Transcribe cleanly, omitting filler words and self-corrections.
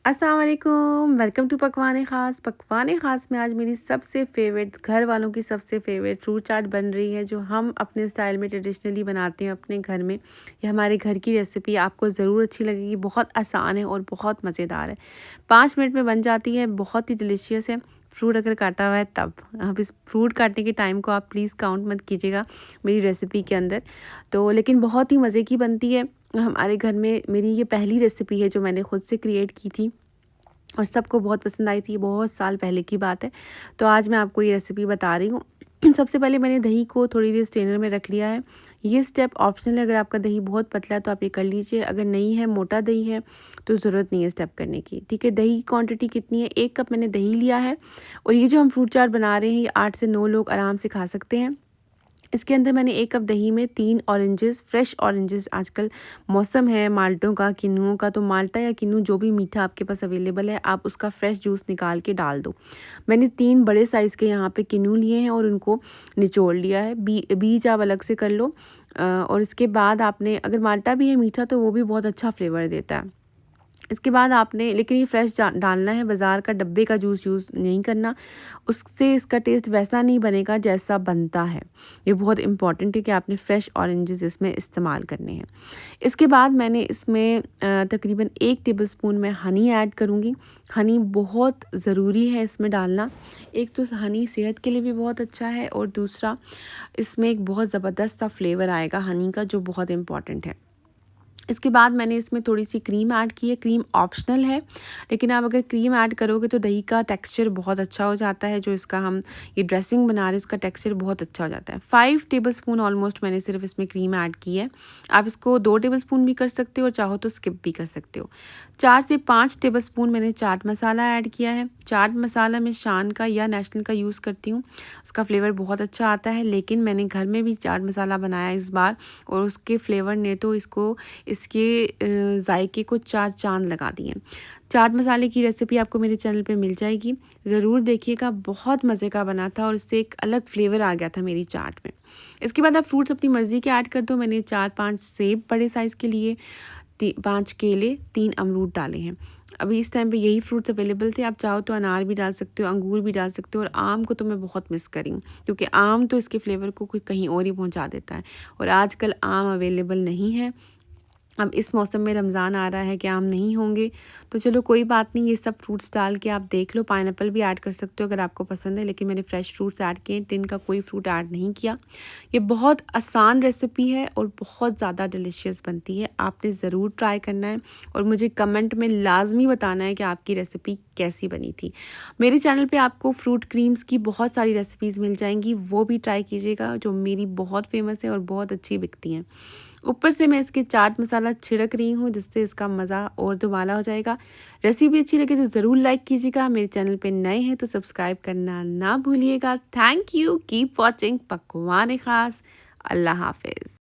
अस्सलाम वालेकुम, welcome to पकवान ख़ास। पकवान ख़ास में आज मेरी सबसे फ़ेवरेट, घर वालों की सबसे फ़ेवरेट फ्रूट चाट बन रही है, जो हम अपने स्टाइल में ट्रेडिशनली बनाते हैं अपने घर में। ये हमारे घर की रेसिपी आपको ज़रूर अच्छी लगेगी। बहुत आसान है और बहुत मज़ेदार है। 5 मिनट में बन जाती है, बहुत ही डिलीशियस है। फ्रूट अगर काटा हुआ है तब। अब इस फ्रूट काटने के टाइम को आप प्लीज़ काउंट मत कीजिएगा मेरी रेसिपी के अंदर। तो लेकिन बहुत ही मज़े की बनती है। हमारे घर में मेरी ये पहली रेसिपी है जो मैंने खुद से क्रिएट की थी और सबको बहुत पसंद आई थी। बहुत साल पहले की बात है। तो आज मैं आपको ये रेसिपी बता रही हूँ। सबसे पहले मैंने दही को थोड़ी देर स्ट्रेनर में रख लिया है। ये स्टेप ऑप्शनल है, अगर आपका दही बहुत पतला है तो आप ये कर लीजिए, अगर नहीं है, मोटा दही है, तो ज़रूरत नहीं है स्टेप करने की। ठीक है, दही की क्वांटिटी कितनी है? 1 कप मैंने दही लिया है और ये जो हम फ्रूट चाट बना रहे हैं, ये 8 से 9 लोग आराम से खा सकते हैं। इसके अंदर मैंने 1 कप दही में 3 ऑरेंजेस, फ्रेश ऑरेंजेस, आजकल मौसम है माल्टों का, किन्नुओं का, तो माल्टा या किन्नू जो भी मीठा आपके पास अवेलेबल है, आप उसका फ्रेश जूस निकाल के डाल दो। मैंने 3 बड़े साइज़ के यहाँ पे किन्नू लिए हैं और उनको निचोड़ लिया है। बीज आप अलग से कर लो। और इसके बाद आपने, अगर माल्टा भी है मीठा तो वो भी बहुत अच्छा फ्लेवर देता है। इसके बाद आपने, लेकिन ये फ्रेश डालना है, बाज़ार का डब्बे का जूस यूज़ नहीं करना, उससे इसका टेस्ट वैसा नहीं बनेगा जैसा बनता है। ये बहुत इम्पॉर्टेंट है कि आपने फ्रेश ऑरेंजेस इसमें इस्तेमाल करने हैं। इसके बाद मैंने इसमें तकरीबन 1 टेबलस्पून मैं हनी ऐड करूँगी। हनी बहुत ज़रूरी है इसमें डालना। एक तो हनी सेहत के लिए भी बहुत अच्छा है और दूसरा इसमें एक बहुत ज़बरदस्त सा फ्लेवर आएगा हनी का, जो बहुत इम्पॉर्टेंट है। इसके बाद मैंने इसमें थोड़ी-सी क्रीम ऐड की है। क्रीम ऑप्शनल है, लेकिन आप अगर क्रीम ऐड करोगे तो दही का टेक्सचर बहुत अच्छा हो जाता है। जो इसका हम ये ड्रेसिंग बना रहे हैं, उसका टेक्सचर बहुत अच्छा हो जाता है। 5 टेबलस्पून ऑलमोस्ट मैंने सिर्फ इसमें क्रीम ऐड की है। आप इसको 2 टेबलस्पून भी कर सकते हो और चाहो तो स्किप भी कर सकते हो। 4 से 5 टेबलस्पून मैंने चाट मसाला ऐड किया है। चाट मसाला मैं शान का या नेशनल का यूज़ करती हूँ, उसका फ्लेवर बहुत अच्छा आता है। लेकिन मैंने घर में भी चाट मसाला बनाया इस बार और उसके फ्लेवर ने तो इसके जायके को 4 चाँद लगा दिए। चाट मसाले की रेसिपी आपको मेरे चैनल पे मिल जाएगी, ज़रूर देखिएगा। बहुत मज़े का बना था और इससे एक अलग फ्लेवर आ गया था मेरी चाट में। इसके बाद आप फ्रूट्स अपनी मर्ज़ी के ऐड कर दो। मैंने 4-5 सेब बड़े साइज़ के लिए, 5 केले, 3 अमरूद डाले हैं। अभी इस टाइम पे यही फ्रूट्स अवेलेबल थे। आप चाहो तो अनार भी डाल सकते हो, अंगूर भी डाल सकते हो, और आम को तो मैं बहुत मिस करी हूँ, क्योंकि आम तो इसके फ्लेवर को कोई कहीं और ही पहुँचा देता है और आजकल आम अवेलेबल नहीं है। अब इस मौसम में रमज़ान आ रहा है कि आम नहीं होंगे, तो चलो कोई बात नहीं, ये सब फ्रूट्स डाल के आप देख लो। पाइनएप्पल भी ऐड कर सकते हो अगर आपको पसंद है, लेकिन मैंने फ्रेश फ्रूट्स ऐड किए, टिन का कोई फ्रूट ऐड नहीं किया। ये बहुत आसान रेसिपी है और बहुत ज़्यादा डिलीशियस बनती है। आपने ज़रूर ट्राई करना है और मुझे कमेंट में लाजमी बताना है कि आपकी रेसिपी कैसी बनी थी। मेरे चैनल पे आपको फ्रूट क्रीम्स की बहुत सारी रेसिपीज़ मिल जाएंगी, वो भी ट्राई कीजिएगा, जो मेरी बहुत फेमस है और बहुत अच्छी बिकती हैं। ऊपर से मैं इसके चाट मसाला छिड़क रही हूँ, जिससे इसका मज़ा और दुबाला हो जाएगा। रेसिपी अच्छी लगे तो ज़रूर लाइक कीजिएगा। मेरे चैनल पे नए हैं तो सब्सक्राइब करना ना भूलिएगा। थैंक यू, कीप वॉचिंग पकवान ख़ास। अल्लाह हाफिज़।